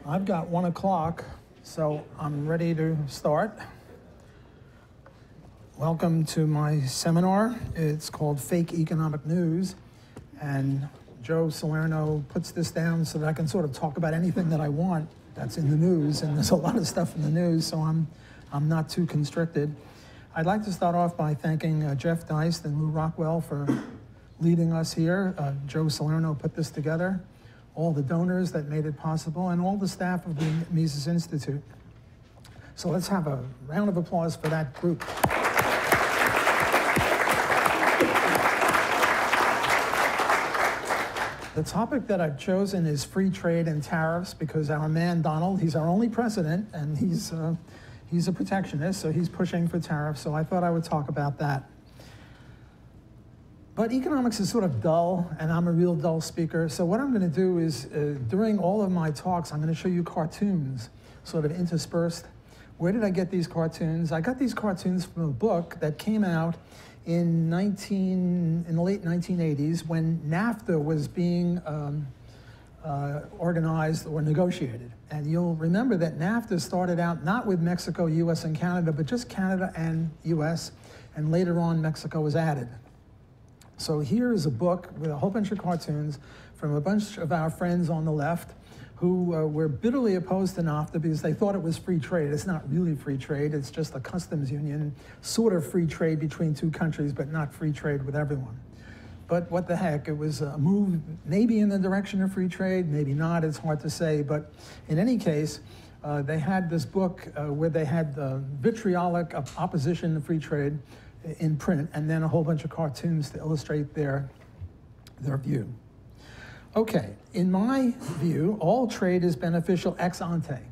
I've got 1 o'clock, so I'm ready to start. Welcome to my seminar. It's called Fake Economic News, and Joe Salerno puts this down so that I can sort of talk about anything that I want that's in the news, and there's a lot of stuff in the news, so I'm not too constricted. I'd like to start off by thanking Jeff Deist and Lou Rockwell for leading us here. Joe Salerno put this together, all the donors that made it possible, and all the staff of the Mises Institute. So let's have a round of applause for that group. The topic that I've chosen is free trade and tariffs because our man Donald, he's our only president, and he's a protectionist, so he's pushing for tariffs, so I thought I would talk about that. But economics is sort of dull, and I'm a real dull speaker, so what I'm going to do is, during all of my talks, I'm going to show you cartoons, sort of interspersed. Where did I get these cartoons? I got these cartoons from a book that came out in the late 1980s when NAFTA was being organized or negotiated. And you'll remember that NAFTA started out not with Mexico, US, and Canada, but just Canada and US, and later on Mexico was added. So here is a book with a whole bunch of cartoons from a bunch of our friends on the left who were bitterly opposed to NAFTA because they thought it was free trade. It's not really free trade, it's just a customs union, sort of free trade between two countries, but not free trade with everyone. But what the heck, it was a move maybe in the direction of free trade, maybe not, it's hard to say. But in any case, they had this book where they had vitriolic opposition to free trade in print, and then a whole bunch of cartoons to illustrate their view. Okay, in my view, all trade is beneficial ex ante.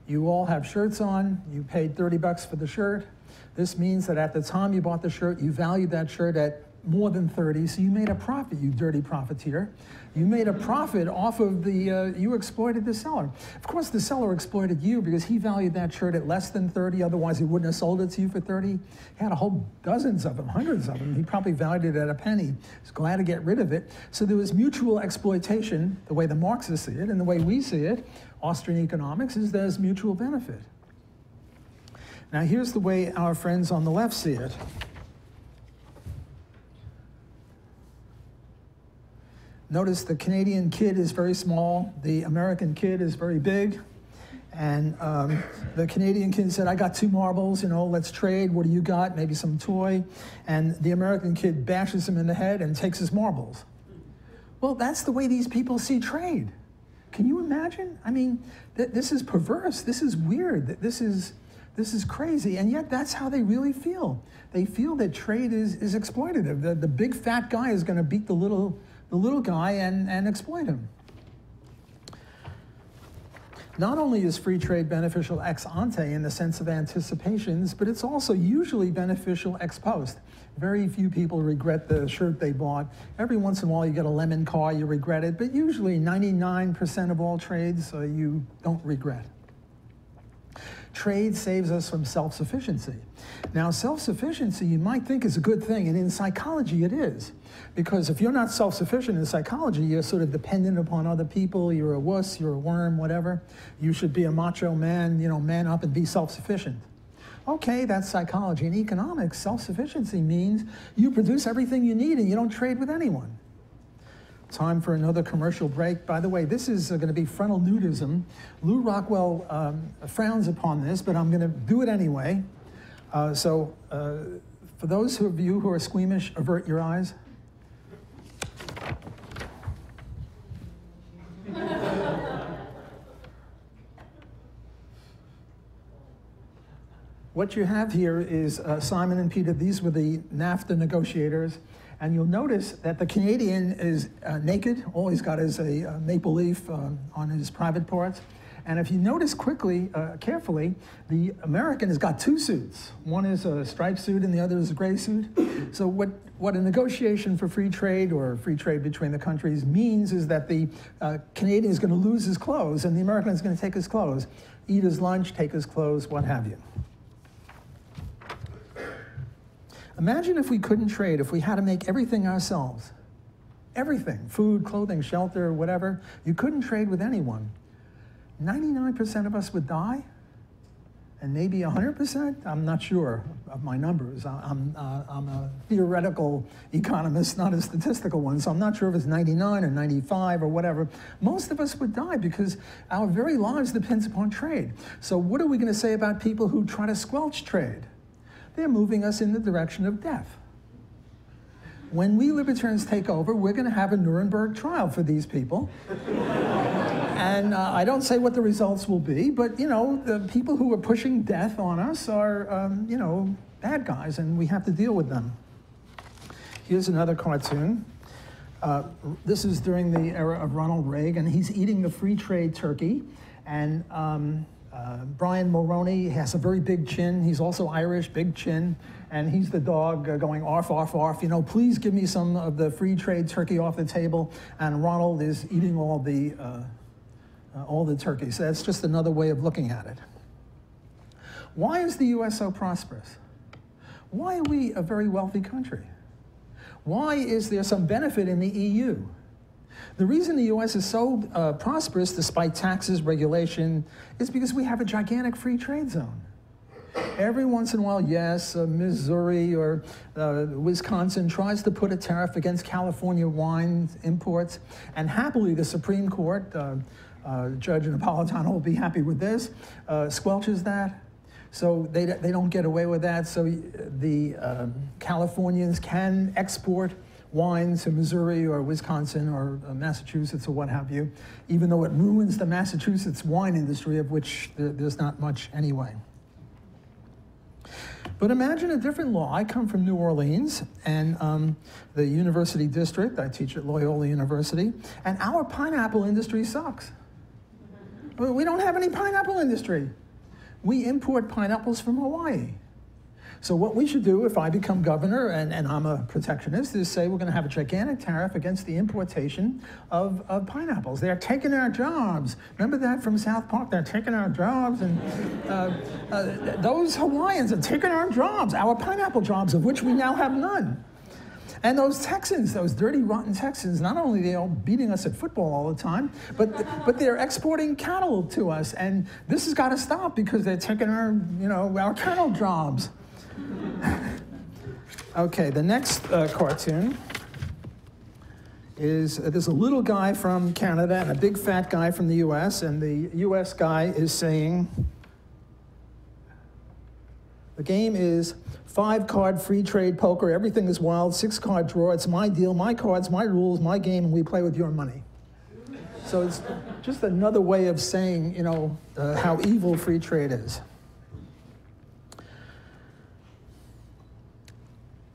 You all have shirts on, you paid $30 for the shirt. This means that at the time you bought the shirt, you valued that shirt at more than 30, so you made a profit, you dirty profiteer. You made a profit off of you exploited the seller. Of course, the seller exploited you because he valued that shirt at less than 30, otherwise he wouldn't have sold it to you for 30. He had a whole dozens of them, hundreds of them. He probably valued it at a penny. He's glad to get rid of it. So there was mutual exploitation, the way the Marxists see it, and the way we see it, Austrian economics, is there's mutual benefit. Now here's the way our friends on the left see it. Notice the Canadian kid is very small, the American kid is very big, and the Canadian kid said, I got 2 marbles, let's trade, what do you got? Maybe some toy. And the American kid bashes him in the head and takes his marbles. Well, that's the way these people see trade. Can you imagine? I mean, this is perverse, this is weird, this is crazy, and yet that's how they really feel. They feel that trade is exploitative. The big fat guy is going to beat the little guy and exploit him. Not only is free trade beneficial ex ante in the sense of anticipations, but it's also usually beneficial ex post. Very few people regret the shirt they bought. Every once in a while you get a lemon car, you regret it, but usually 99% of all trades you don't regret. Trade saves us from self-sufficiency. Now, self-sufficiency you might think is a good thing, and in psychology it is. Because if you're not self-sufficient in psychology, you're sort of dependent upon other people, you're a wuss, you're a worm, whatever. You should be a macho man, man up and be self-sufficient. Okay, that's psychology. In economics, self-sufficiency means you produce everything you need and you don't trade with anyone. Time for another commercial break. By the way, this is going to be frontal nudism. Lou Rockwell frowns upon this, but I'm going to do it anyway. For those of you who are squeamish, avert your eyes. What you have here is Simon and Peter. These were the NAFTA negotiators. And you'll notice that the Canadian is naked. All he's got is a maple leaf on his private parts. And if you notice carefully, the American has got 2 suits. One is a striped suit and the other is a gray suit. So what a negotiation for free trade or free trade between the countries means is that the Canadian is going to lose his clothes and the American is going to take his clothes, eat his lunch, take his clothes, what have you. Imagine if we couldn't trade, if we had to make everything ourselves. Everything, food, clothing, shelter, whatever. You couldn't trade with anyone. 99% of us would die, and maybe 100%. I'm not sure of my numbers. I'm a theoretical economist, not a statistical one, so I'm not sure if it's 99 or 95 or whatever. Most of us would die because our very lives depends upon trade. So what are we going to say about people who try to squelch trade? They're moving us in the direction of death. When we libertarians take over, we're going to have a Nuremberg trial for these people. And I don't say what the results will be, but, you know, the people who are pushing death on us are, you know, bad guys, and we have to deal with them. Here's another cartoon. This is during the era of Ronald Reagan. He's eating the free trade turkey, and Brian Mulroney has a very big chin. He's also Irish, big chin, and he's the dog going arf, arf, arf. You know, please give me some of the free trade turkey off the table. And Ronald is eating all the turkey. So that's just another way of looking at it. Why is the U.S. so prosperous? Why are we a very wealthy country? Why is there some benefit in the EU? The reason the U.S. is so prosperous, despite taxes, regulation, is because we have a gigantic free trade zone. Every once in a while, yes, Missouri or Wisconsin tries to put a tariff against California wine imports, and happily the Supreme Court, Judge Napolitano will be happy with this, squelches that. So they don't get away with that. So the Californians can export wine to Missouri or Wisconsin or Massachusetts or what have you, even though it ruins the Massachusetts wine industry, of which there's not much anyway. But imagine a different law. I come from New Orleans, and the university district, I teach at Loyola University, and our pineapple industry sucks. We don't have any pineapple industry. We import pineapples from Hawaii. So what we should do if I become governor, and I'm a protectionist, is say we're going to have a gigantic tariff against the importation of pineapples. They're taking our jobs. Remember that from South Park? They're taking our jobs, and those Hawaiians are taking our jobs, our pineapple jobs, of which we now have none. And those Texans, those dirty, rotten Texans, not only are they all beating us at football all the time, but they're exporting cattle to us. And this has got to stop because they're taking our, you know, our cattle jobs. Okay, the next cartoon is there's a little guy from Canada and a big fat guy from the US, and the US guy is saying, the game is 5-card free trade poker, everything is wild, 6-card draw, it's my deal, my cards, my rules, my game, and we play with your money. So it's just another way of saying, you know, how evil free trade is.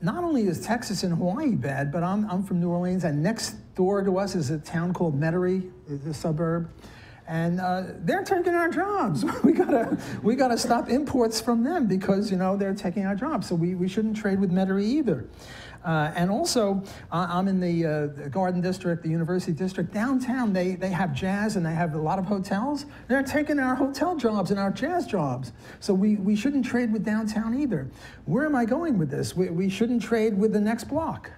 Not only is Texas and Hawaii bad, but I'm from New Orleans, and next door to us is a town called Metairie, a suburb, and they're taking our jobs. we gotta stop imports from them because, you know, they're taking our jobs. So we shouldn't trade with Metairie either. And also, I'm in the Garden District, the University District. Downtown, they have jazz and they have a lot of hotels. They're taking our hotel jobs and our jazz jobs. So we shouldn't trade with downtown either. Where am I going with this? We shouldn't trade with the next block.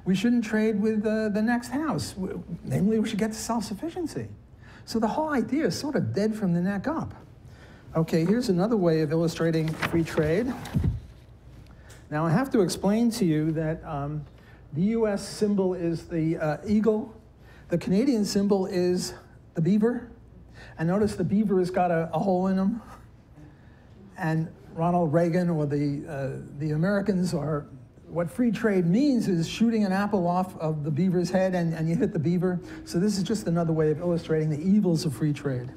We shouldn't trade with the next house. Namely, we should get to self-sufficiency. So the whole idea is sort of dead from the neck up. Okay, here's another way of illustrating free trade. Now, I have to explain to you that the US symbol is the eagle. The Canadian symbol is the beaver. And notice the beaver has got a hole in him. And Ronald Reagan or the Americans are, what free trade means is shooting an apple off of the beaver's head and you hit the beaver. So this is just another way of illustrating the evils of free trade.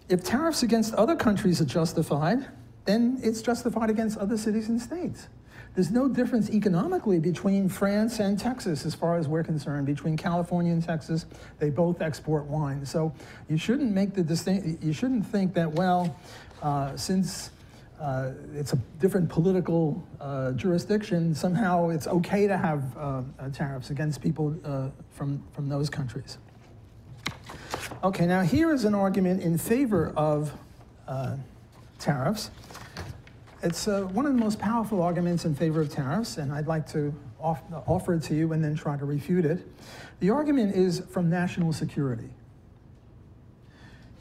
If tariffs against other countries are justified, then it's justified against other cities and states. There's no difference economically between France and Texas as far as we're concerned. Between California and Texas, they both export wine. So you shouldn't make the distinction, you shouldn't think that, well, since it's a different political jurisdiction, somehow it's okay to have tariffs against people from those countries. Okay, now here is an argument in favor of tariffs. It's one of the most powerful arguments in favor of tariffs, and I'd like to offer it to you and then try to refute it. The argument is from national security.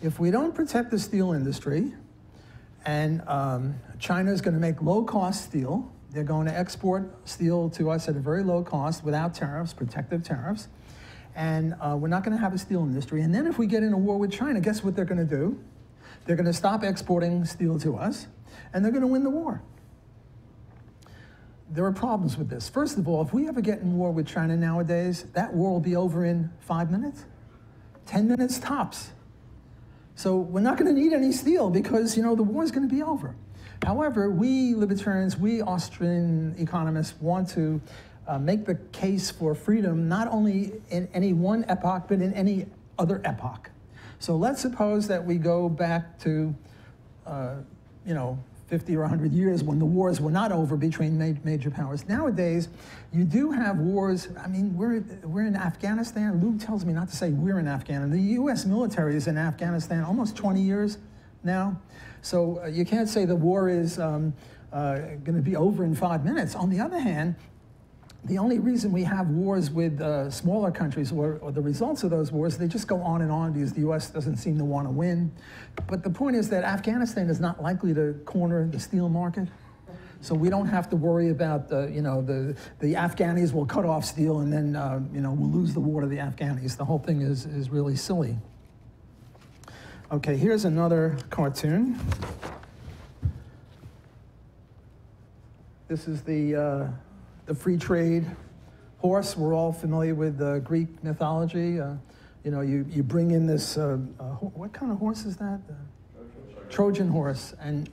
If we don't protect the steel industry, and China is going to make low-cost steel, they're going to export steel to us at a very low cost without tariffs, protective tariffs, and we're not going to have a steel industry. And then if we get in a war with China, guess what they're going to do? They're going to stop exporting steel to us, and they're going to win the war. There are problems with this. First of all, if we ever get in war with China nowadays, that war will be over in 5 minutes, 10 minutes tops. So we're not going to need any steel because, the war is going to be over. However, we libertarians, we Austrian economists want to make the case for freedom not only in any one epoch, but in any other epoch. So let's suppose that we go back to, 50 or 100 years when the wars were not over between major powers. Nowadays, you do have wars. I mean, we're in Afghanistan. Luke tells me not to say we're in Afghanistan. The U.S. military is in Afghanistan almost 20 years now. So you can't say the war is going to be over in 5 minutes. On the other hand, the only reason we have wars with smaller countries or the results of those wars, they just go on because the U.S. doesn't seem to want to win. But the point is that Afghanistan is not likely to corner the steel market. So we don't have to worry about, the Afghanis will cut off steel and then, we'll lose the war to the Afghanis. The whole thing is really silly. Okay, here's another cartoon. This is the free trade horse. We're all familiar with Greek mythology. You bring in this, what kind of horse is that? Trojan horse. And,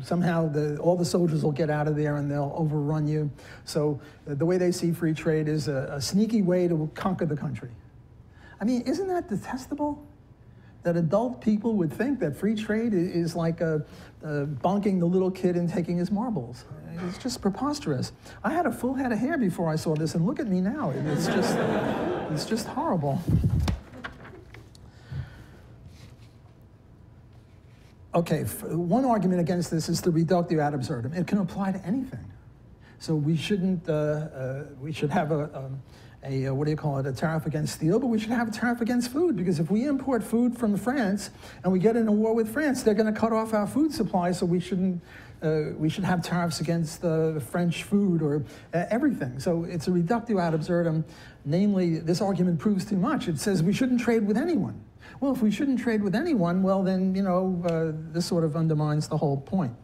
somehow all the soldiers will get out of there and they'll overrun you. So the way they see free trade is a sneaky way to conquer the country. I mean, isn't that detestable? That adult people would think that free trade is like bonking the little kid and taking his marbles. It's just preposterous. I had a full head of hair before I saw this, and look at me now. It's just horrible. Okay, one argument against this is the reductio ad absurdum. It can apply to anything. So we shouldn't. We should have a tariff against steel, but we should have a tariff against food, because if we import food from France and we get in a war with France, they're going to cut off our food supply, so we should have tariffs against French food or everything. So it's a reductio ad absurdum. Namely, this argument proves too much. It says we shouldn't trade with anyone. Well, if we shouldn't trade with anyone, well then, this sort of undermines the whole point.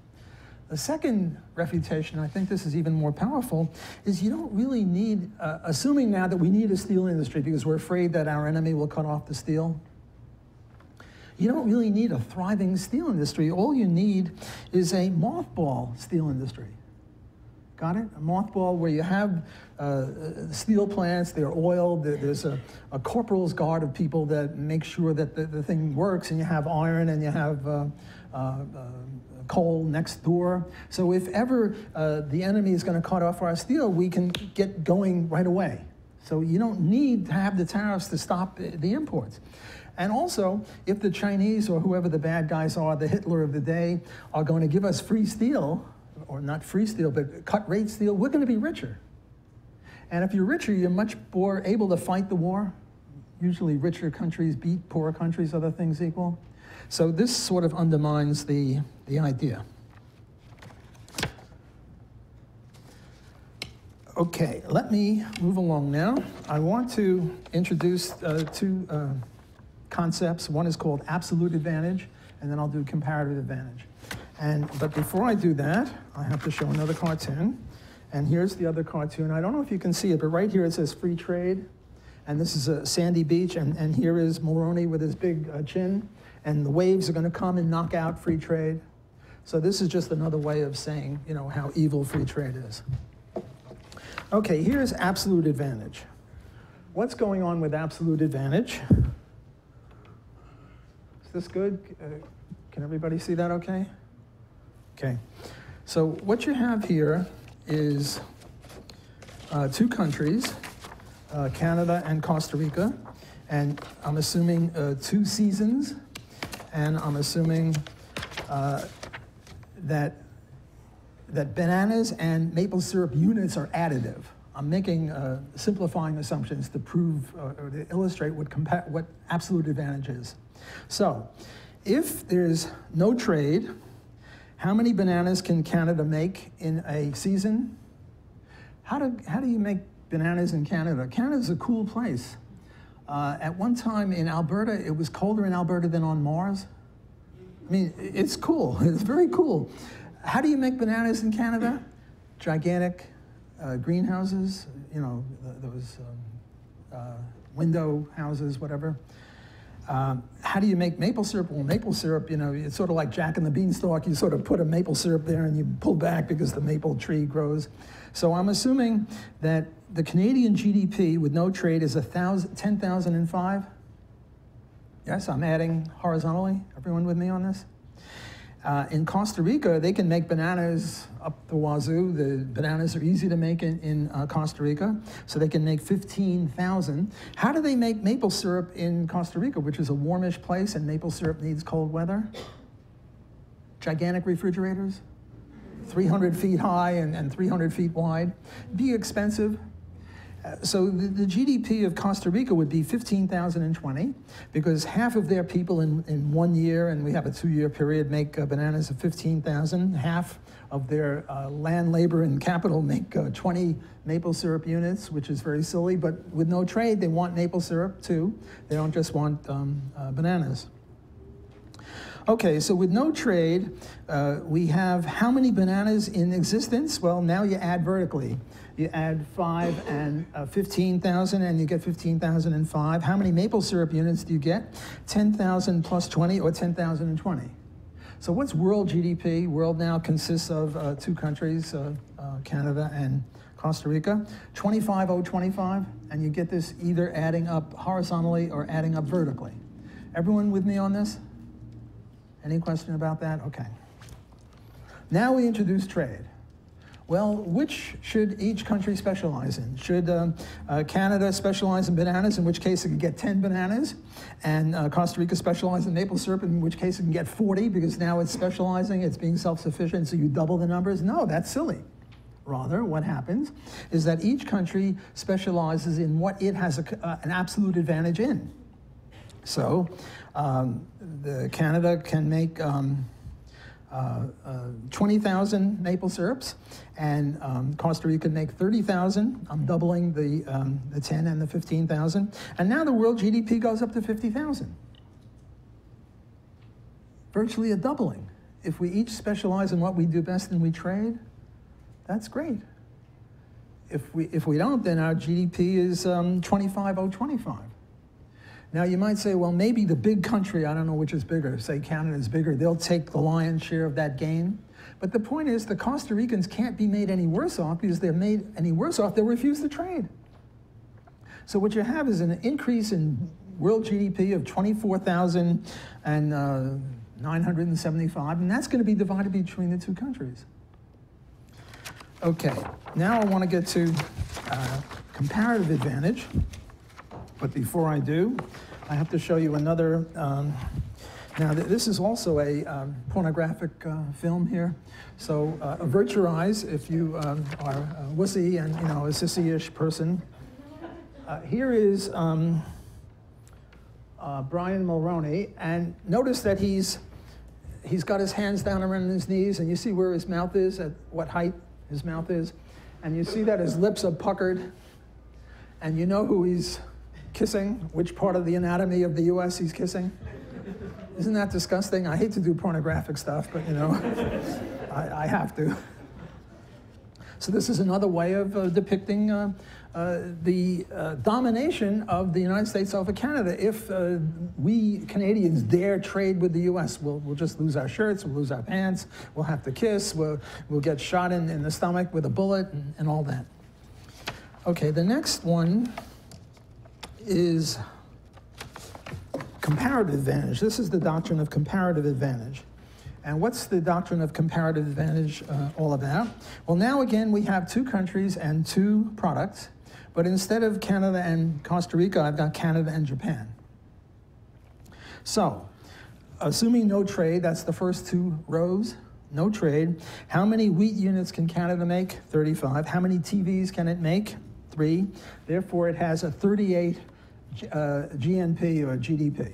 The second refutation, I think this is even more powerful, is you don't really need, assuming now that we need a steel industry because we're afraid that our enemy will cut off the steel, you don't really need a thriving steel industry. All you need is a mothball steel industry. Got it? A mothball where you have steel plants, they're oiled, there's a corporal's guard of people that make sure that the thing works, and you have iron and you have coal next door. So if ever the enemy is going to cut off our steel, we can get going right away. So you don't need to have the tariffs to stop the imports. And also, if the Chinese or whoever the bad guys are, the Hitler of the day, are going to give us free steel, or not free steel, but cut rate steel, we're going to be richer. And if you're richer, you're much more able to fight the war. Usually richer countries beat poorer countries, other things equal. So this sort of undermines the idea. Okay, let me move along now. I want to introduce two concepts. One is called absolute advantage, and then I'll do comparative advantage. But before I do that, I have to show another cartoon. And here's the other cartoon. I don't know if you can see it, but right here it says free trade. And this is a sandy beach, and here is Mulroney with his big chin. And the waves are going to come and knock out free trade. So this is just another way of saying, how evil free trade is. Okay, here's absolute advantage. What's going on with absolute advantage? Is this good? Can everybody see that okay? Okay. So what you have here is two countries, Canada and Costa Rica, and I'm assuming 2 seasons, and I'm assuming that bananas and maple syrup units are additive. I'm making simplifying assumptions to prove or to illustrate what absolute advantage is. So, if there's no trade, how many bananas can Canada make in a season? How do you make bananas in Canada? Canada's a cool place. At one time in Alberta, it was colder in Alberta than on Mars. I mean, it's cool. It's very cool. How do you make bananas in Canada? Gigantic greenhouses, you know, those window houses, whatever. How do you make maple syrup? Well, maple syrup, you know, it's sort of like Jack and the Beanstalk. You sort of put a maple syrup there and you pull back because the maple tree grows. So I'm assuming that the Canadian GDP with no trade is 10,005. Yes, I'm adding horizontally. Everyone with me on this? In Costa Rica, they can make bananas up the wazoo. The bananas are easy to make in Costa Rica, so they can make 15,000. How do they make maple syrup in Costa Rica, which is a warmish place, and maple syrup needs cold weather? Gigantic refrigerators, 300 feet high and 300 feet wide. Be expensive. So the GDP of Costa Rica would be 15,020 because half of their people in 1 year, and we have a 2-year period, make bananas of 15,000. Half of their land, labor, and capital make 20 maple syrup units, which is very silly. But with no trade, they want maple syrup too. They don't just want bananas. Okay, so with no trade, we have how many bananas in existence? Well, now you add vertically. You add 5 and 15,000, and you get 15,005. How many maple syrup units do you get? 10,000 plus 20, or 10,020. So what's world GDP? World now consists of 2 countries, Canada and Costa Rica. 25,025, and you get this either adding up horizontally or adding up vertically. Everyone with me on this? Any question about that? Okay. Now we introduce trade. Well, which should each country specialize in? Should Canada specialize in bananas, in which case it can get 10 bananas, and Costa Rica specialize in maple syrup, in which case it can get 40, because now it's specializing, it's being self-sufficient, so you double the numbers? No, that's silly. Rather, what happens is that each country specializes in what it has an absolute advantage in. So, Canada can make 20,000 maple syrups, and Costa Rica can make 30,000. I'm doubling the 10 and the 15,000. And now the world GDP goes up to 50,000. Virtually a doubling. If we each specialize in what we do best and we trade, that's great. If we don't, then our GDP is 25,025. Now you might say, well, maybe the big country, I don't know which is bigger, say Canada's bigger, they'll take the lion's share of that gain. But the point is the Costa Ricans can't be made any worse off, because if they're made any worse off, they'll refuse to trade. So what you have is an increase in world GDP of 24,975, and that's going to be divided between the 2 countries. Okay, now I want to get to comparative advantage. But before I do, I have to show you another. Now, this is also a pornographic film here. So avert your eyes if you are a wussy and a sissy-ish person. Here is Brian Mulroney, and notice that he's got his hands down around his knees, and you see where his mouth is, at what height his mouth is, and you see that his lips are puckered, and you know who he's kissing, which part of the anatomy of the U.S. he's kissing. Isn't that disgusting? I hate to do pornographic stuff, but I have to. So this is another way of depicting the domination of the United States over Canada. If we Canadians dare trade with the U.S., we'll just lose our shirts, we'll lose our pants, we'll have to kiss, we'll get shot in the stomach with a bullet and all that. Okay, the next one is comparative advantage. This is the doctrine of comparative advantage. And what's the doctrine of comparative advantage all about? Well, now again, we have 2 countries and 2 products, but instead of Canada and Costa Rica, I've got Canada and Japan. So, assuming no trade, that's the first 2 rows, no trade. How many wheat units can Canada make? 35. How many TVs can it make? 3. Therefore, it has a 38 GNP or GDP.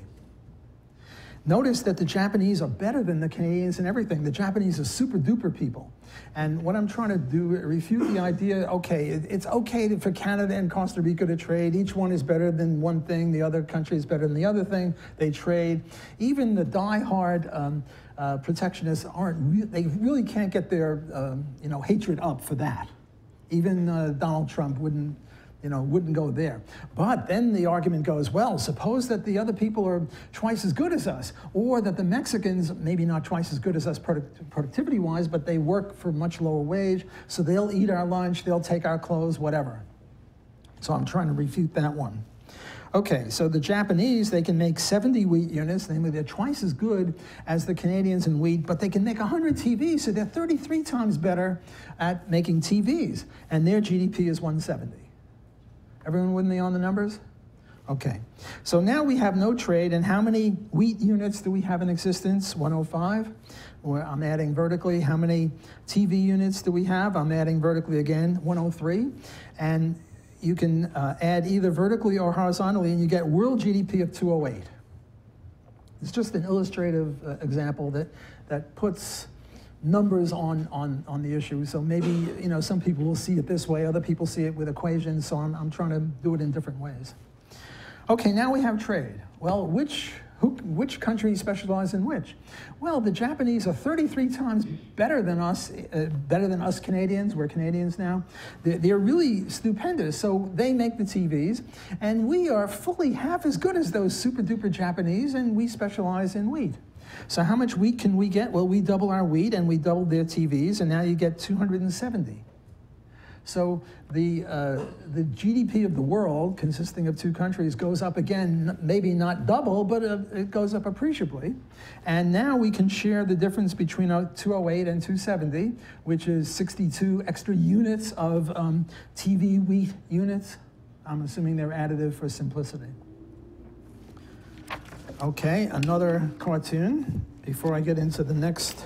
Notice that the Japanese are better than the Canadians in everything. The Japanese are super duper people. And what I'm trying to do, refute the idea, okay, it's okay for Canada and Costa Rica to trade. Each one is better than one thing. The other country is better than the other thing. They trade. Even the die-hard protectionists they really can't get their hatred up for that. Even Donald Trump wouldn't go there. But then the argument goes, well, suppose that the other people are twice as good as us, or that the Mexicans, maybe not twice as good as us productivity-wise, but they work for much lower wage, so they'll eat our lunch, they'll take our clothes, whatever. So I'm trying to refute that one. Okay, so the Japanese, they can make 70 wheat units, namely they're twice as good as the Canadians in wheat, but they can make 100 TVs, so they're 33 times better at making TVs, and their GDP is 170. Everyone with me on the numbers? Okay. So now we have no trade, and how many wheat units do we have in existence? 105. I'm adding vertically. How many TV units do we have? I'm adding vertically again, 103. And you can add either vertically or horizontally, and you get world GDP of 208. It's just an illustrative example that puts numbers on the issue. So maybe some people will see it this way, other people see it with equations, so I'm trying to do it in different ways. Okay, now we have trade. Well, which countries specialize in which? Well, the Japanese are 33 times better than us Canadians. We're Canadians now. They're really stupendous. So they make the TVs, and we are fully half as good as those super duper Japanese, and we specialize in wheat. So how much wheat can we get? Well, we double our wheat, and we double their TVs, and now you get 270. So the GDP of the world, consisting of two countries, goes up again, maybe not double, but it goes up appreciably. And now we can share the difference between 208 and 270, which is 62 extra units of TV wheat units. I'm assuming they're additive for simplicity. Okay, another cartoon before I get into the next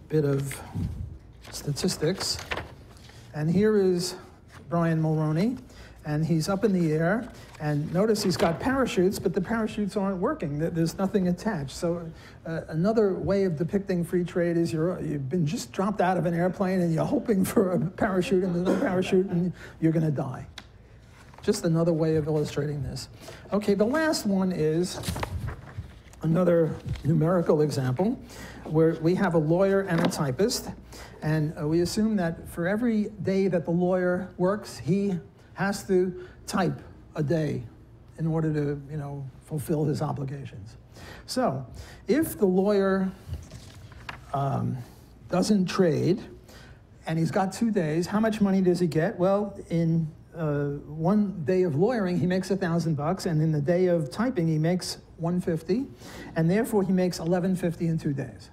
bit of statistics. And here is Brian Mulroney, and he's up in the air, and notice he's got parachutes, but the parachutes aren't working. There's nothing attached. So another way of depicting free trade is you've been just dropped out of an airplane, and you're hoping for a parachute, and there's no parachute, and you're going to die. Just another way of illustrating this. Okay, the last one is another numerical example where we have a lawyer and a typist, and we assume that for every day that the lawyer works, he has to type a day in order to, fulfill his obligations. So, if the lawyer doesn't trade, and he's got 2 days, how much money does he get? Well, in 1 day of lawyering, he makes $1,000, and in the day of typing, he makes $150, and therefore he makes $1,150 in 2 days.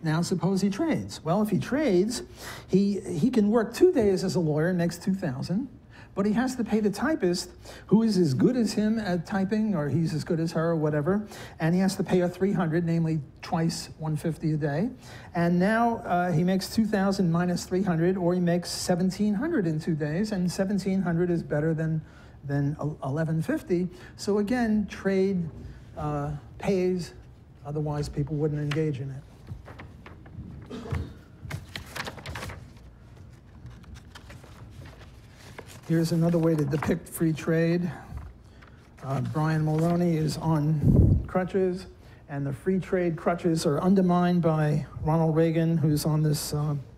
Now, suppose he trades. Well, if he trades, he can work 2 days as a lawyer and makes $2,000, but he has to pay the typist, who is as good as him at typing, or he's as good as her, or whatever, and he has to pay her $300, namely twice $150 a day. And now he makes $2,000 minus $300, or he makes $1,700 in 2 days, and $1,700 is better than $1,150. So again, trade pays, otherwise people wouldn't engage in it. Here's another way to depict free trade. Brian Mulroney is on crutches, and the free trade crutches are undermined by Ronald Reagan, who's on this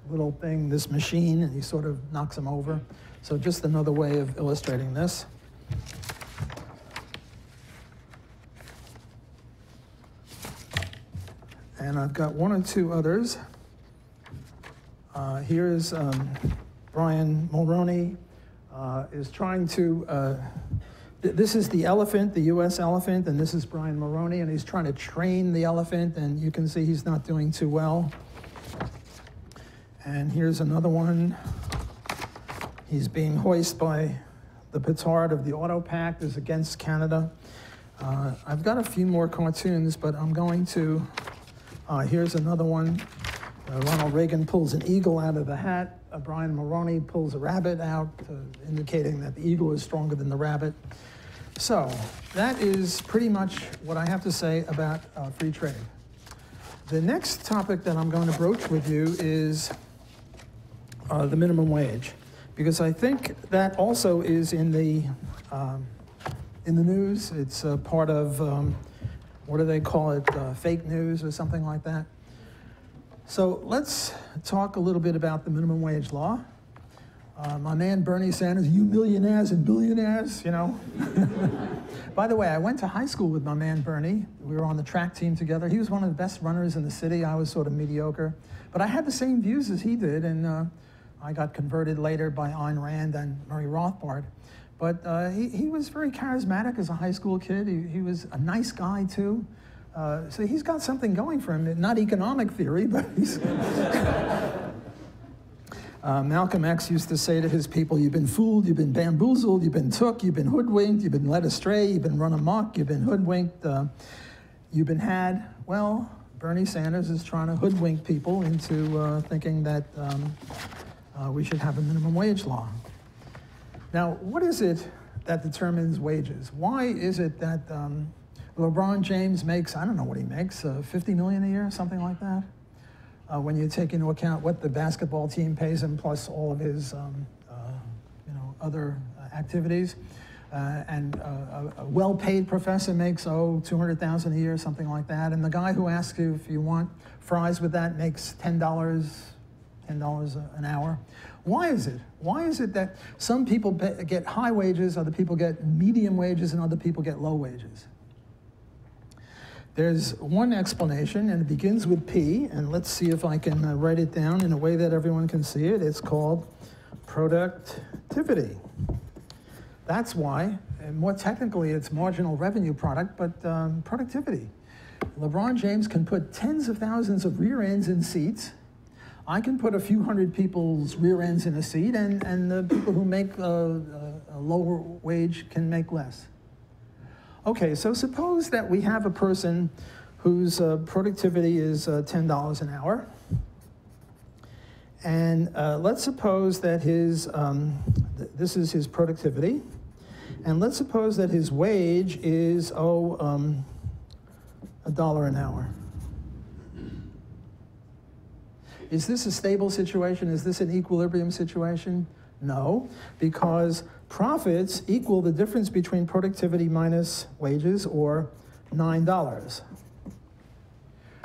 little thing, this machine, and he sort of knocks him over. So just another way of illustrating this. And I've got one or two others. Here's Brian Mulroney is trying to, this is the elephant, the US elephant, and this is Brian Mulroney, and he's trying to train the elephant, and you can see he's not doing too well. And here's another one. He's being hoisted by the petard of the Auto Pact is against Canada. I've got a few more cartoons, but I'm going to, here's another one Ronald Reagan pulls an eagle out of the hat. Brian Mulroney pulls a rabbit out, indicating that the eagle is stronger than the rabbit. So that is pretty much what I have to say about free trade. The next topic that I'm going to broach with you is the minimum wage, because I think that also is in the news. It's part of, what do they call it, fake news or something like that. So let's talk a little bit about the minimum wage law. My man Bernie Sanders, you millionaires and billionaires, you know. By the way, I went to high school with my man Bernie. We were on the track team together. He was one of the best runners in the city. I was sort of mediocre. But I had the same views as he did, and I got converted later by Ayn Rand and Murray Rothbard. But he was very charismatic as a high school kid. He was a nice guy, too. So he's got something going for him. Not economic theory, but he's... Malcolm X used to say to his people, you've been fooled, you've been bamboozled, you've been took, you've been hoodwinked, you've been led astray, you've been run amok, you've been hoodwinked, you've been had. Well, Bernie Sanders is trying to hoodwink people into thinking that we should have a minimum wage law. Now, what is it that determines wages? Why is it that LeBron James makes, I don't know what he makes, $50 million a year, something like that? When you take into account what the basketball team pays him, plus all of his other activities. And a well-paid professor makes, $200,000 a year, something like that. And the guy who asks you if you want fries with that makes $10 an hour. Why is it? Why is it that some people get high wages, other people get medium wages, and other people get low wages? There's one explanation, and it begins with P, and let's see if I can write it down in a way that everyone can see it. It's called productivity. That's why, and more technically, it's marginal revenue product, but productivity. LeBron James can put tens of thousands of rear ends in seats. I can put a few hundred people's rear ends in a seat, and the people who make a lower wage can make less. Okay, so suppose that we have a person whose productivity is $10 an hour. And let's suppose that his, this is his productivity. And let's suppose that his wage is, $1 an hour. Is this a stable situation? Is this an equilibrium situation? No, because profits equal the difference between productivity minus wages, or $9.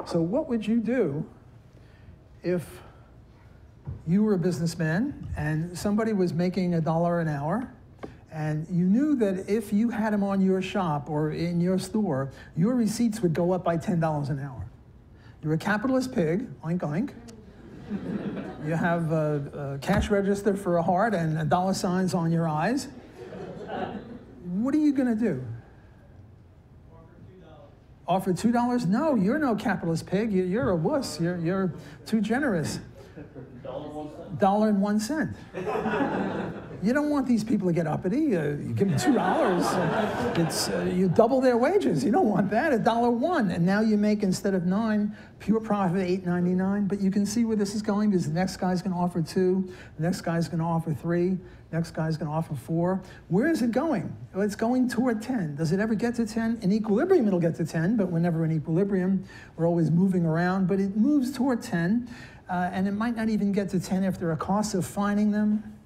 So what would you do if you were a businessman and somebody was making $1 an hour, and you knew that if you had them on your shop or in your store, your receipts would go up by $10 an hour? You're a capitalist pig, oink oink. You have a cash register for a heart and dollar signs on your eyes. What are you going to do? Offer $2? No, you're no capitalist pig. You're a wuss. You're too generous. $1.01. You don't want these people to get uppity. You give them $2. You double their wages. You don't want that. $1.01, and now you make, instead of $9, pure profit $8.99. But you can see where this is going, because the next guy's going to offer $2, the next guy's going to offer $3, next guy's going to offer $4. Where is it going? Well, it's going toward 10. Does it ever get to 10? In equilibrium, it'll get to 10, but we're never in equilibrium. We're always moving around, but it moves toward 10. And it might not even get to 10 if there are costs of finding them.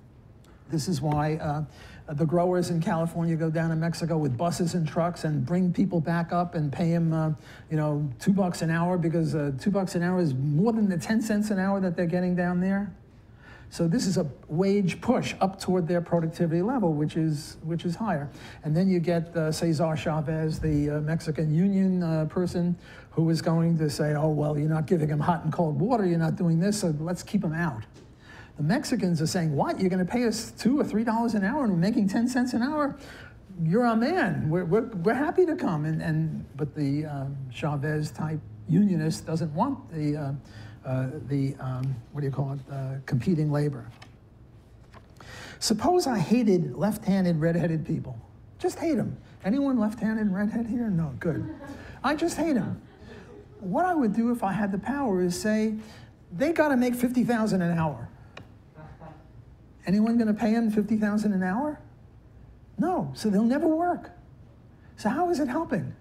This is why the growers in California go down to Mexico with buses and trucks and bring people back up and pay them, $2 an hour, because $2 an hour is more than the 10 cents an hour that they're getting down there. So this is a wage push up toward their productivity level, which is higher. And then you get Cesar Chavez, the Mexican union person, who is going to say, oh, well, you're not giving them hot and cold water, you're not doing this, so let's keep them out. The Mexicans are saying, what, you're going to pay us $2 or $3 an hour and we're making 10 cents an hour? You're our man. We're happy to come. But the Chavez-type unionist doesn't want the competing labor. Suppose I hated left-handed, red-headed people. Just hate them. Anyone left-handed and red-headed here? No, good. I just hate them. What I would do if I had the power is say, They got to make $50,000 an hour. Anyone going to pay them $50,000 an hour? No, so they'll never work. So how is it helping?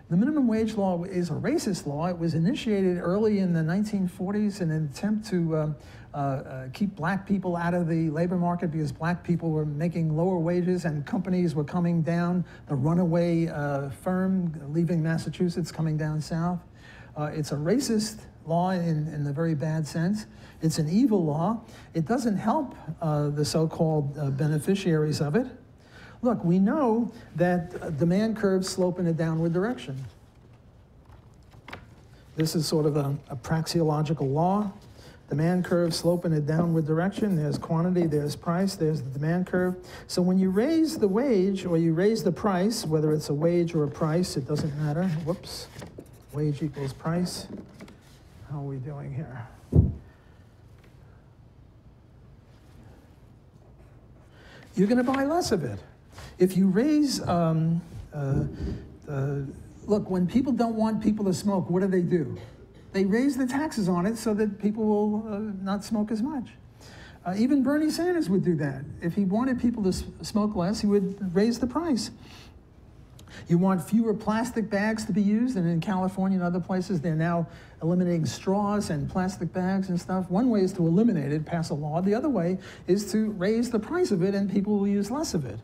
The minimum wage law is a racist law. It was initiated early in the 1940s in an attempt to keep black people out of the labor market because black people were making lower wages and companies were coming down, the runaway firm leaving Massachusetts coming down south. It's a racist law in the very bad sense. It's an evil law. It doesn't help the so-called beneficiaries of it. Look, we know that demand curves slope in a downward direction. This is sort of a praxeological law. Demand curves slope in a downward direction. There's quantity, there's price, there's the demand curve. So when you raise the wage or you raise the price, whether it's a wage or a price, it doesn't matter. Whoops. Wage equals price. How are we doing here? You're going to buy less of it. If you raise, look, when people don't want people to smoke, what do? They raise the taxes on it so that people will not smoke as much. Even Bernie Sanders would do that. If he wanted people to smoke less, he would raise the price. You want fewer plastic bags to be used, and in California and other places, they're now eliminating straws and plastic bags and stuff. One way is to eliminate it, pass a law. The other way is to raise the price of it, and people will use less of it.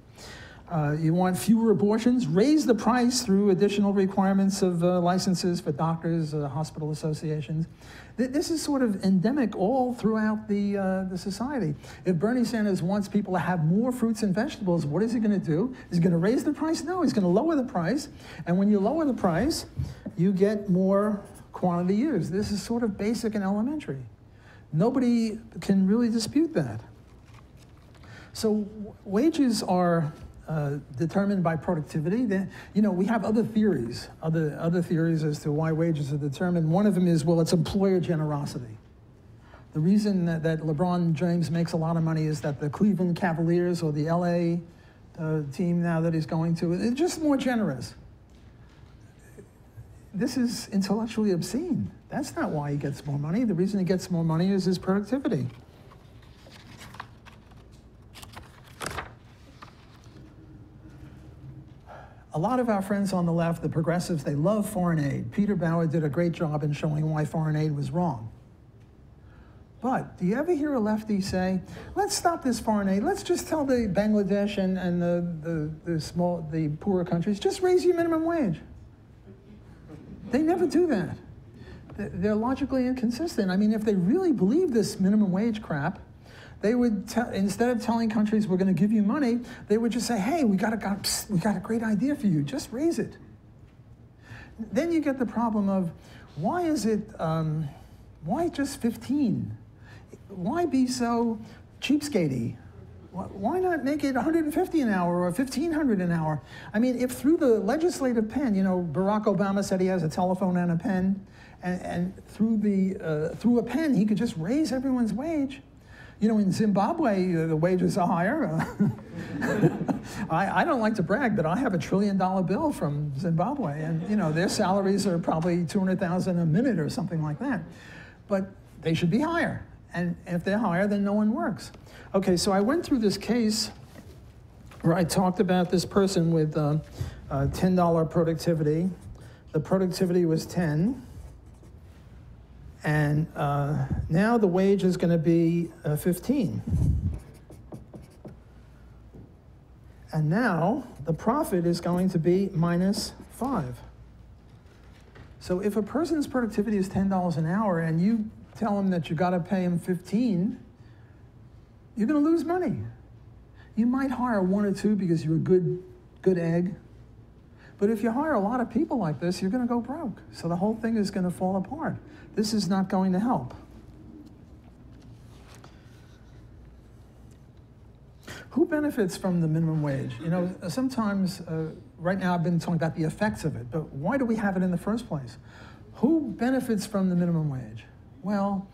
You want fewer abortions, raise the price through additional requirements of licenses for doctors, hospital associations. This is sort of endemic all throughout the society. If Bernie Sanders wants people to have more fruits and vegetables, what is he going to do? Is he going to raise the price? No, he's going to lower the price. And when you lower the price, you get more quantity used. This is sort of basic and elementary. Nobody can really dispute that. So wages are determined by productivity. You know, we have other theories as to why wages are determined. One of them is, well, it's employer generosity. The reason that LeBron James makes a lot of money is that the Cleveland Cavaliers or the LA team now that he's going to, it's just more generous. This is intellectually obscene. That's not why he gets more money. The reason he gets more money is his productivity. A lot of our friends on the left, the progressives, they love foreign aid. Peter Bauer did a great job in showing why foreign aid was wrong. But do you ever hear a lefty say, let's stop this foreign aid. Let's just tell the Bangladesh and the poorer countries, just raise your minimum wage. They never do that. They're logically inconsistent. I mean, if they really believe this minimum wage crap, they would, instead of telling countries we're going to give you money, they would just say, hey, we got a great idea for you. Just raise it. Then you get the problem of, why is it, why just 15? Why be so cheapskatey? Why not make it 150 an hour or 1,500 an hour? I mean, if through the legislative pen, you know, Barack Obama said he has a telephone and a pen, and through a pen, he could just raise everyone's wage. You know, in Zimbabwe, the wages are higher. I don't like to brag, but I have $1 trillion bill from Zimbabwe, and you know their salaries are probably $200,000 a minute or something like that. But they should be higher, and if they're higher, then no one works. Okay, so I went through this case where I talked about this person with $10 productivity. The productivity was 10. And now the wage is going to be 15. And now the profit is going to be -5. So if a person's productivity is $10 an hour and you tell them that you got to pay him 15, you're going to lose money. You might hire one or two because you're a good egg. But if you hire a lot of people like this, you're going to go broke. So the whole thing is going to fall apart. This is not going to help. Who benefits from the minimum wage? You know, sometimes, right now I've been talking about the effects of it, but why do we have it in the first place? Who benefits from the minimum wage? Well,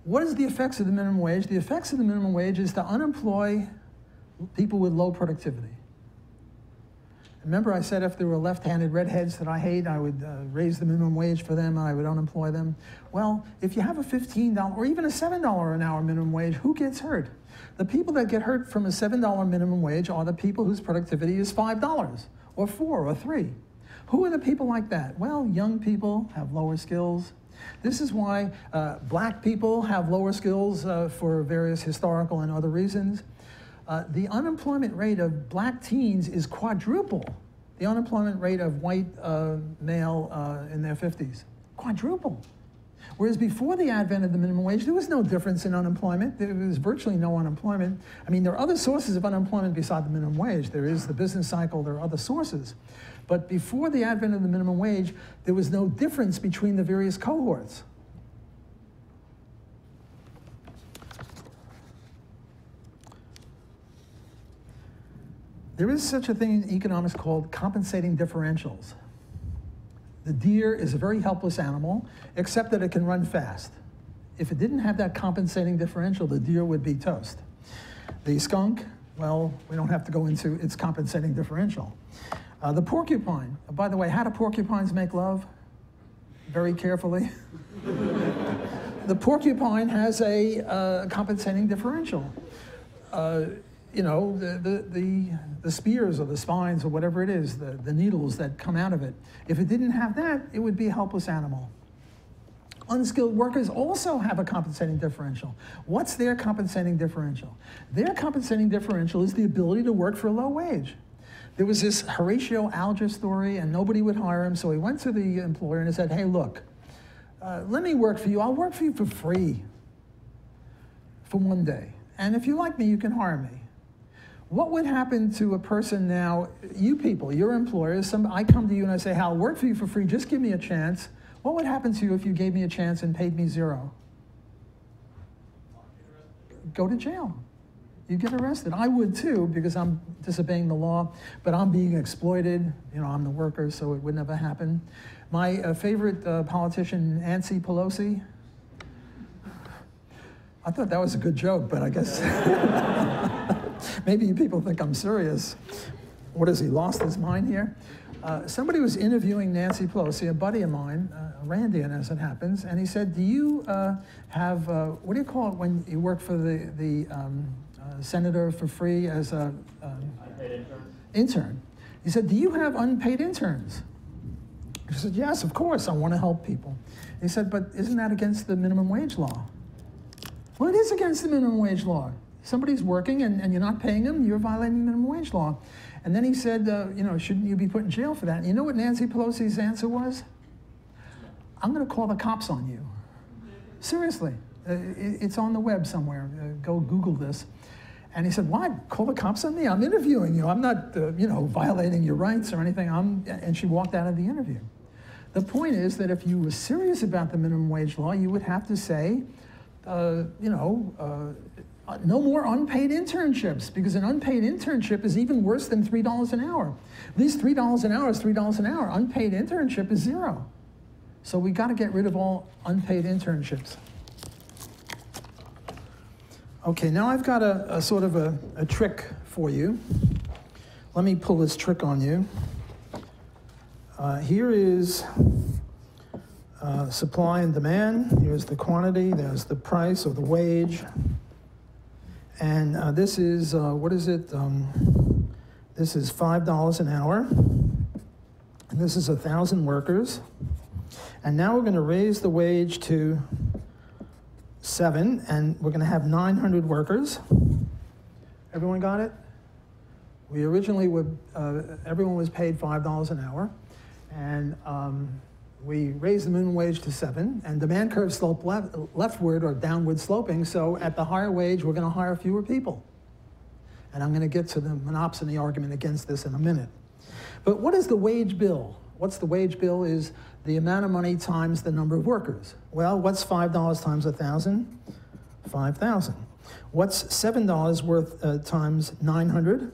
what is the effects of the minimum wage? The effects of the minimum wage is to unemploy people with low productivity. Remember I said if there were left-handed redheads that I hate, I would raise the minimum wage for them, I would unemploy them. Well, if you have a $15 or even a $7 an hour minimum wage, who gets hurt? The people that get hurt from a $7 minimum wage are the people whose productivity is $5 or $4 or $3. Who are the people like that? Well, young people have lower skills. This is why black people have lower skills for various historical and other reasons. The unemployment rate of black teens is quadruple the unemployment rate of white male in their 50s. Quadruple. Whereas before the advent of the minimum wage, there was no difference in unemployment. There was virtually no unemployment. I mean, there are other sources of unemployment beside the minimum wage. There is the business cycle, there are other sources. But before the advent of the minimum wage, there was no difference between the various cohorts. There is such a thing in economics called compensating differentials. The deer is a very helpless animal, except that it can run fast. If it didn't have that compensating differential, the deer would be toast. The skunk, well, we don't have to go into its compensating differential. The porcupine, by the way, how do porcupines make love? Very carefully. The porcupine has a compensating differential. You know, the spears or the spines or whatever it is, the needles that come out of it. If it didn't have that, it would be a helpless animal. Unskilled workers also have a compensating differential. What's their compensating differential? Their compensating differential is the ability to work for a low wage. There was this Horatio Alger story, and nobody would hire him, so he went to the employer and he said, hey, look, let me work for you. I'll work for you for free for one day. And if you like me, you can hire me. What would happen to a person now, you people, your employers, I come to you and I say, hey, I'll work for you for free, just give me a chance. What would happen to you if you gave me a chance and paid me zero? Go to jail. You get arrested. I would too, because I'm disobeying the law, but I'm being exploited. You know, I'm the worker, so it would never happen. My favorite politician, Nancy Pelosi. I thought that was a good joke, but I guess maybe you people think I'm serious. What has he lost his mind here? Somebody was interviewing Nancy Pelosi, a buddy of mine, Randian as it happens, and he said, do you have, what do you call it when you work for the senator for free as a unpaid intern? He said, do you have unpaid interns? He said, yes, of course, I want to help people. He said, but isn't that against the minimum wage law? Well, it is against the minimum wage law. Somebody's working and you're not paying them, you're violating the minimum wage law. And then he said, you know, shouldn't you be put in jail for that? And you know what Nancy Pelosi's answer was? I'm going to call the cops on you. Seriously. It's on the web somewhere. Go Google this. And he said, what? Call the cops on me? I'm interviewing you. I'm not, you know, violating your rights or anything. And she walked out of the interview. The point is that if you were serious about the minimum wage law, you would have to say, you know, no more unpaid internships, because an unpaid internship is even worse than $3 an hour. At least $3 an hour is $3 an hour. Unpaid internship is zero. So we got to get rid of all unpaid internships. Okay, now I've got a sort of a trick for you. Let me pull this trick on you. Here is supply and demand. Here's the quantity. There's the price or the wage. And this is, what is it? This is $5 an hour. And this is 1,000 workers. And now we're going to raise the wage to 7, and we're going to have 900 workers. Everyone got it? We originally would, everyone was paid $5 an hour. And we raised the minimum wage to 7, and demand curve slope leftward or downward sloping, so at the higher wage, we're going to hire fewer people. And I'm going to get to the monopsony argument against this in a minute. But what is the wage bill? What's the wage bill is the amount of money times the number of workers. Well, what's $5 times 1,000? 5,000. What's $7 worth times 900?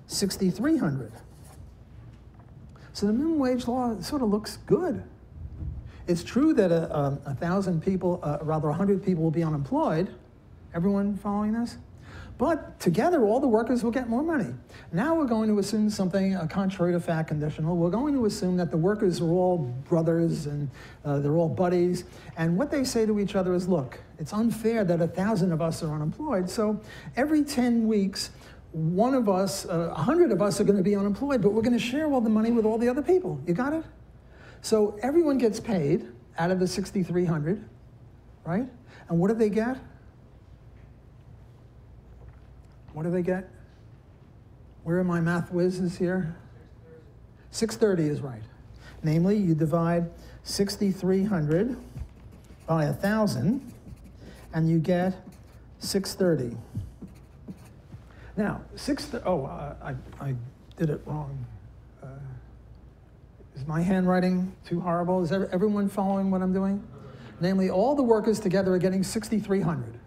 6,300. So the minimum wage law sort of looks good. It's true that 1,000 people, rather 100 people will be unemployed. Everyone following this? But together, all the workers will get more money. Now we're going to assume something contrary to fact conditional. We're going to assume that the workers are all brothers and they're all buddies. And what they say to each other is, look, it's unfair that 1,000 of us are unemployed. So every 10 weeks, one of us, 100 of us are going to be unemployed, but we're going to share all the money with all the other people. You got it? So everyone gets paid out of the 6,300, right? And what do they get? What do they get? Where are my math whizzes here? 630 is right. Namely, you divide 6,300 by 1,000, and you get 630. Now, I did it wrong. Is my handwriting too horrible? Is everyone following what I'm doing? Namely, all the workers together are getting 6,300.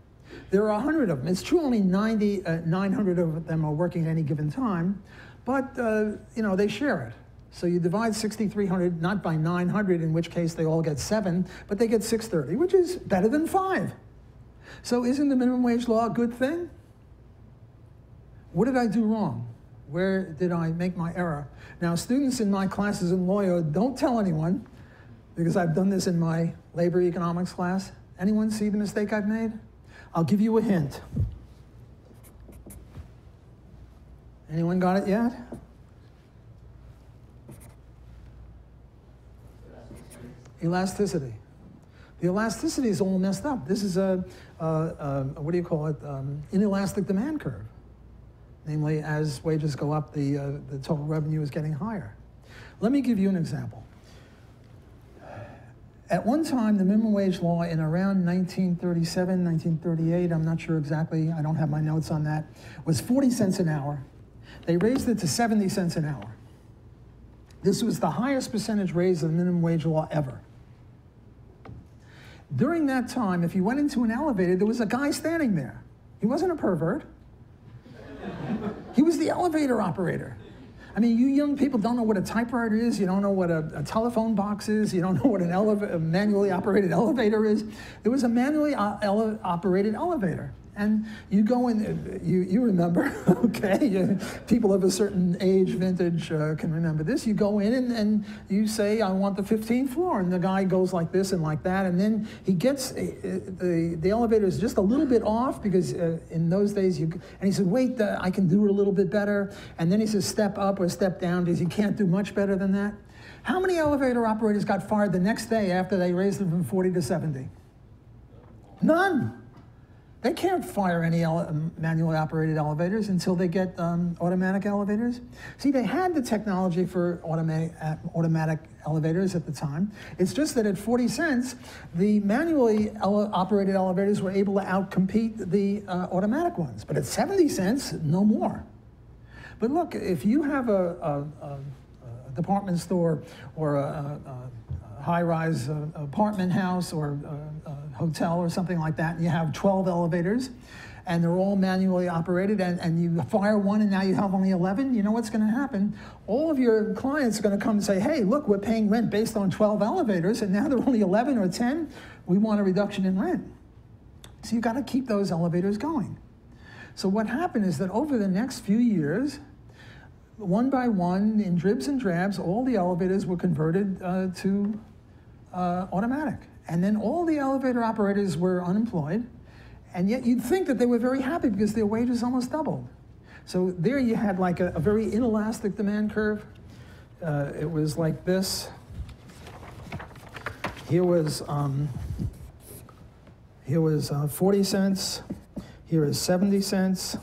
There are 100 of them. It's true only 900 of them are working at any given time, but they share it. So you divide 6,300 not by 900, in which case they all get 7, but they get 630, which is better than 5. So isn't the minimum wage law a good thing? What did I do wrong? Where did I make my error? Now, students in my classes in lawyer, don't tell anyone, because I've done this in my labor economics class. Anyone see the mistake I've made? I'll give you a hint. Anyone got it yet? Elasticity. The elasticity is all messed up. This is what do you call it? Inelastic demand curve. Namely, as wages go up, the total revenue is getting higher. Let me give you an example. At one time, the minimum wage law in around 1937, 1938, I'm not sure exactly, I don't have my notes on that, was 40 cents an hour. They raised it to 70 cents an hour. This was the highest percentage raise of the minimum wage law ever. During that time, if you went into an elevator, there was a guy standing there. He wasn't a pervert. He was the elevator operator. I mean, you young people don't know what a typewriter is. You don't know what a telephone box is. You don't know what a manually operated elevator is. There was a manually operated elevator. And you go in, you remember, okay? People of a certain age, vintage, can remember this. You go in and you say, I want the 15th floor. And the guy goes like this and like that. And then he gets, the elevator is just a little bit off because in those days, and he said, wait, I can do it a little bit better. And then he says, step up or step down because you can't do much better than that. How many elevator operators got fired the next day after they raised them from 40 to 70? None. They can't fire any manually operated elevators until they get automatic elevators. See, they had the technology for automatic elevators at the time. It's just that at 40 cents, the manually operated elevators were able to outcompete the automatic ones. But at 70 cents, no more. But look, if you have a department store or a high-rise apartment house or hotel or something like that, and you have 12 elevators, and they're all manually operated, and you fire one and now you have only 11, you know what's going to happen? All of your clients are going to come and say, hey, look, we're paying rent based on 12 elevators, and now they're only 11 or 10. We want a reduction in rent. So you've got to keep those elevators going. So what happened is that over the next few years, one by one, in dribs and drabs, all the elevators were converted to automatic. And then all the elevator operators were unemployed, and yet you'd think that they were very happy because their wages almost doubled. So there you had like a very inelastic demand curve. It was like this. Here was 40 cents. Here is 70 cents.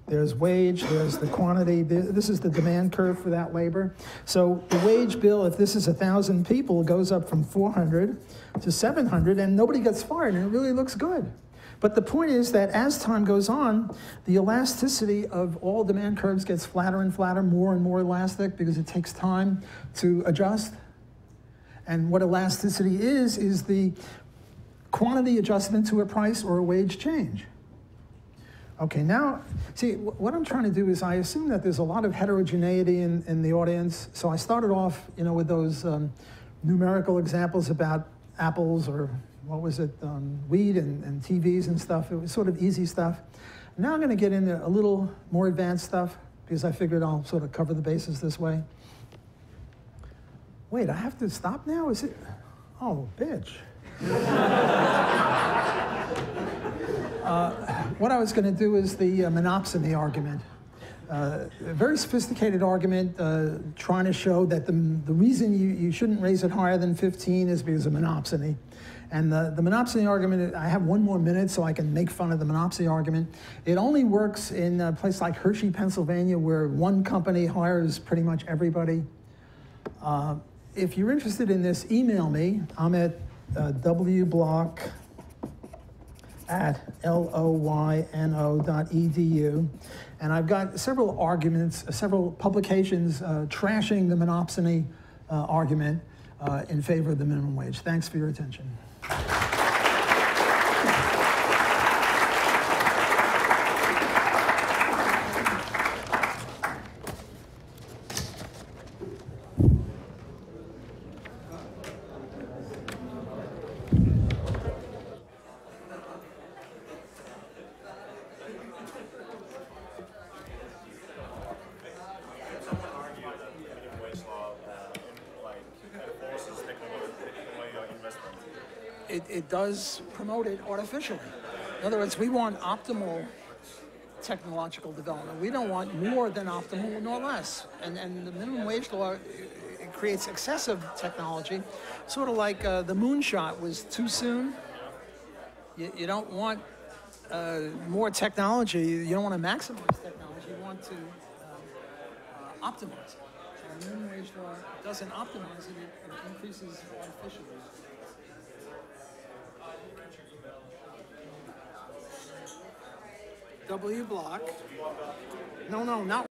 There's wage, there's the quantity. This is the demand curve for that labor. So the wage bill, if this is 1,000 people, goes up from 400 to 700, and nobody gets fired, and it really looks good. But the point is that as time goes on, the elasticity of all demand curves gets flatter and flatter, more and more elastic, because it takes time to adjust. And what elasticity is the quantity adjustment to a price or a wage change. Okay, now, see, what I'm trying to do is I assume that there's a lot of heterogeneity in the audience. So I started off, with those numerical examples about apples or, what was it, weed and TVs and stuff. It was sort of easy stuff. Now I'm going to get into a little more advanced stuff because I figured I'll sort of cover the bases this way. Wait, I have to stop now? Is it? Oh, bitch. What I was going to do is the monopsony argument. A very sophisticated argument trying to show that the reason you shouldn't raise it higher than 15 is because of monopsony. And the monopsony argument, I have 1 more minute so I can make fun of the monopsony argument. It only works in a place like Hershey, Pennsylvania, where one company hires pretty much everybody. If you're interested in this, email me. I'm at wblock@loyno.edu. And I've got several arguments, several publications trashing the monopsony argument in favor of the minimum wage. Thanks for your attention. It does promote it artificially. In other words, we want optimal technological development. We don't want more than optimal nor less. And the minimum wage law, it creates excessive technology, sort of like the moonshot was too soon. You don't want more technology. You don't want to maximize technology. You want to optimize it. And the minimum wage law doesn't optimize it. It increases artificially. W block. No, not